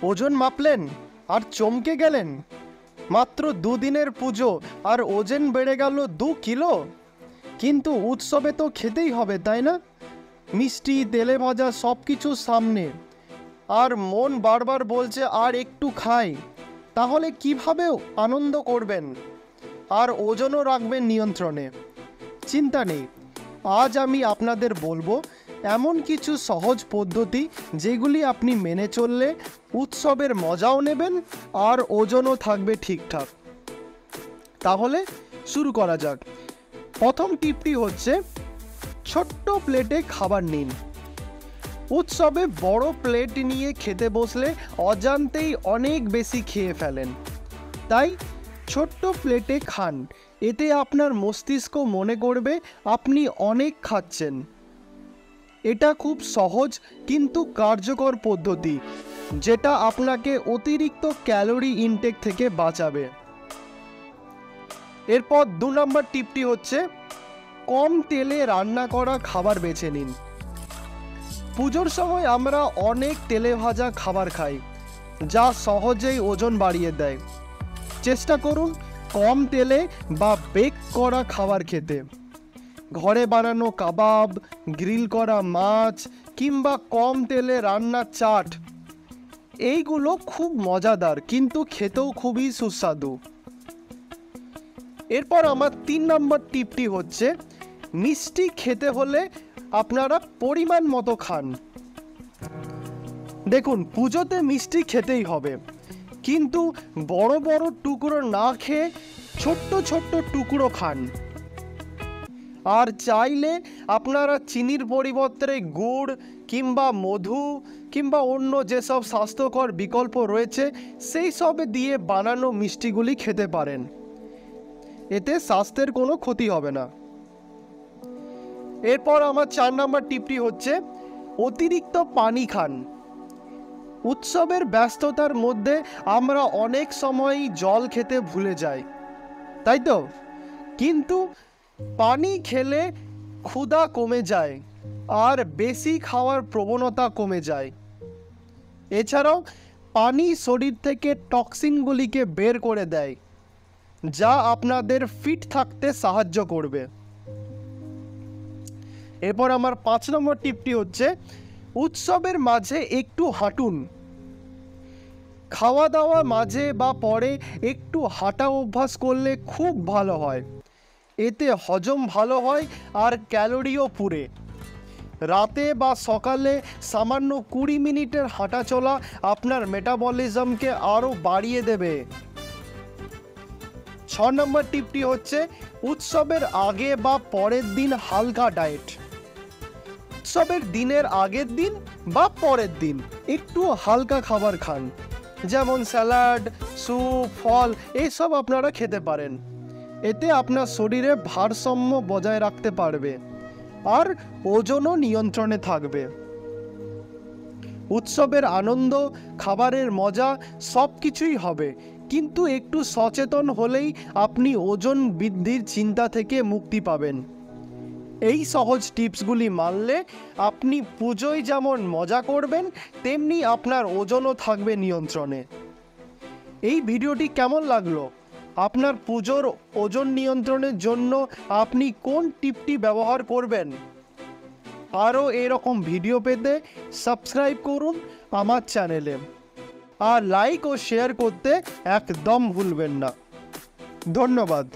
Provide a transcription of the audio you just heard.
ওজন মাপলেন আর চমকে গেলেন? মাত্র দুদিনের পুজো আর ওজন বেড়ে গেল 2 কিলো। কিন্তু উৎসবে তো খেতেই হবে, তাই না? মিষ্টি, তেলে ভাজা সব কিছু সামনে, আর মন বারবার বলছে আর একটু খাই। তাহলে কিভাবে আনন্দ করবেন আর ওজনও রাখবেন নিয়ন্ত্রণে? চিন্তা নেই, আজ আমি আপনাদের বলবো এমন কিছু সহজ পদ্ধতি যেগুলি আপনি মেনে চললে উৎসবের মজাও নেবেন আর ওজনও থাকবে ঠিকঠাক। তাহলে শুরু করা যাক। প্রথম টিপটি হচ্ছে, ছোট্ট প্লেটে খাবার নিন। উৎসবে বড় প্লেট নিয়ে খেতে বসলে অজান্তেই অনেক বেশি খেয়ে ফেলেন। তাই ছোট্ট প্লেটে খান, এতে আপনার মস্তিষ্ক মনে করবে আপনি অনেক খাচ্ছেন। এটা খুব সহজ কিন্তু কার্যকর পদ্ধতি, যেটা আপনাকে অতিরিক্ত ক্যালোরি ইনটেক থেকে বাঁচাবে। এরপর 2 নম্বর টিপটি হচ্ছে, কম তেলে রান্না করা খাবার বেছে নিন। পুজোর সময় আমরা অনেক তেলে ভাজা খাবার খাই, যা সহজেই ওজন বাড়িয়ে দেয়। চেষ্টা করুন কম তেলে বা বেক করা খাবার খেতে। ঘরে বানানো কাবাব, গ্রিল করা মাছ কিংবা কম তেলে রান্না চাট, এইগুলো খুব মজাদার কিন্তু খেতেও খুবই সুস্বাদু। এরপর আমার 3 নম্বর টিপটি হচ্ছে, মিষ্টি খেতে হলে আপনারা পরিমাণ মতো খান। দেখুন, পুজোতে মিষ্টি খেতেই হবে, কিন্তু বড় বড় টুকরো না খেয়ে ছোট্ট ছোট্ট টুকরো খান। আর চাইলে আপনারা চিনির পরিবর্তে গুড় কিংবা মধু কিংবা অন্য যেসব স্বাস্থ্যকর বিকল্প রয়েছে সেই সব দিয়ে বানানো মিষ্টিগুলি খেতে পারেন। এতে স্বাস্থ্যের কোনো ক্ষতি হবে না। এরপর আমার 4 নম্বর টিপটি হচ্ছে, অতিরিক্ত পানি খান। উৎসবের ব্যস্ততার মধ্যে আমরা অনেক সময়ই জল খেতে ভুলে যাই, তাই তো? কিন্তু পানি খেলে ক্ষুধা কমে যায় আর বেশি খাওয়ার প্রবণতা কমে যায়। এছাড়াও পানি শরীর থেকে টক্সিনগুলিকে বের করে দেয়, যা আপনাদের ফিট থাকতে সাহায্য করবে। এরপর আমার 5 নম্বর টিপটি হচ্ছে, উৎসবের মাঝে একটু হাঁটুন। খাওয়া দাওয়া মাঝে বা পরে একটু হাঁটা অভ্যাস করলে খুব ভালো হয়। এতে হজম ভালো হয় আর ক্যালোরিও পুড়ে। রাতে বা সকালে সামান্য 20 মিনিটের হাঁটা চলা আপনার মেটাবলিজমকে আরও বাড়িয়ে দেবে। 6 নম্বর টিপটি হচ্ছে, উৎসবের আগে বা পরের দিন হালকা ডায়েট। উৎসবের দিনের আগের দিন বা পরের দিন একটু হালকা খাবার খান, যেমন স্যালাড, স্যুপ, ফল, এইসব আপনারা খেতে পারেন। এতে আপনার শরীরে ভারসাম্য বজায় রাখতে পারবে আর ওজনও নিয়ন্ত্রণে থাকবে। উৎসবের আনন্দ, খাবারের মজা সব কিছুই হবে, কিন্তু একটু সচেতন হলেই আপনি ওজন বৃদ্ধির চিন্তা থেকে মুক্তি পাবেন। এই সহজ টিপসগুলি মানলে আপনি পুজোয় যেমন মজা করবেন, তেমনি আপনার ওজনও থাকবে নিয়ন্ত্রণে। এই ভিডিওটি কেমন লাগলো? আপনার পুজোর ওজন নিয়ন্ত্রণের জন্য আপনি কোন টিপটি ব্যবহার করবেন? আরও এরকম ভিডিও পেতে সাবস্ক্রাইব করুন আমার চ্যানেলে, আর লাইক ও শেয়ার করতে একদম ভুলবেন না। ধন্যবাদ।